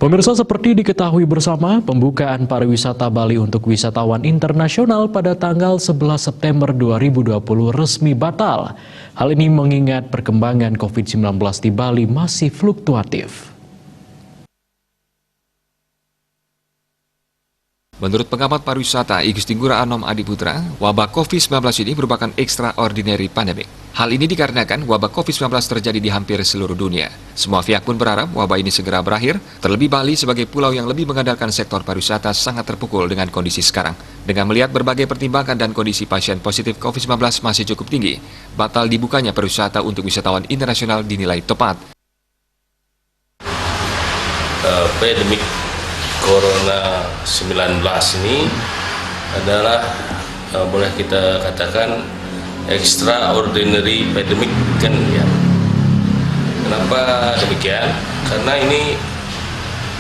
Pemirsa, seperti diketahui bersama, pembukaan pariwisata Bali untuk wisatawan internasional pada tanggal 11 September 2020 resmi batal. Hal ini mengingat perkembangan COVID-19 di Bali masih fluktuatif. Menurut pengamat pariwisata Igusti Ngurah Anom Adiputra, wabah COVID-19 ini merupakan extraordinary pandemic. Hal ini dikarenakan wabah COVID-19 terjadi di hampir seluruh dunia. Semua pihak pun berharap wabah ini segera berakhir, terlebih Bali sebagai pulau yang lebih mengandalkan sektor pariwisata sangat terpukul dengan kondisi sekarang. Dengan melihat berbagai pertimbangan dan kondisi pasien positif COVID-19 masih cukup tinggi, batal dibukanya pariwisata untuk wisatawan internasional dinilai tepat. Pandemik Corona 19 ini adalah boleh kita katakan extraordinary pandemic kan ya. Kenapa demikian? Karena ini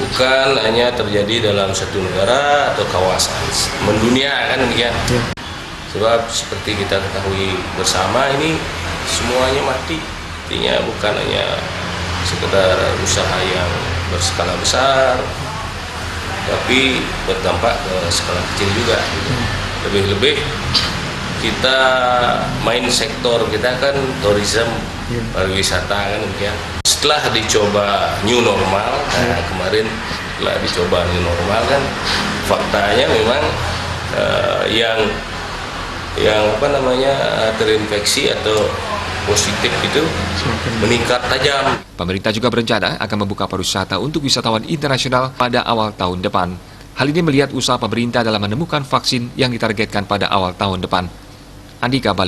bukan hanya terjadi dalam satu negara atau kawasan, mendunia kan demikian. Sebab seperti kita ketahui bersama ini semuanya mati. Artinya bukan hanya sekedar usaha yang berskala besar, tapi berdampak ke skala kecil juga. Lebih-lebih kita main sektor kita kan tourism, pariwisata kan demikian. Setelah dicoba new normal, kemarin setelah dicoba new normal kan faktanya memang yang terinfeksi atau positif itu meningkat tajam. Pemerintah juga berencana akan membuka pariwisata untuk wisatawan internasional pada awal tahun depan. Hal ini melihat usaha pemerintah dalam menemukan vaksin yang ditargetkan pada awal tahun depan. Andika Bali.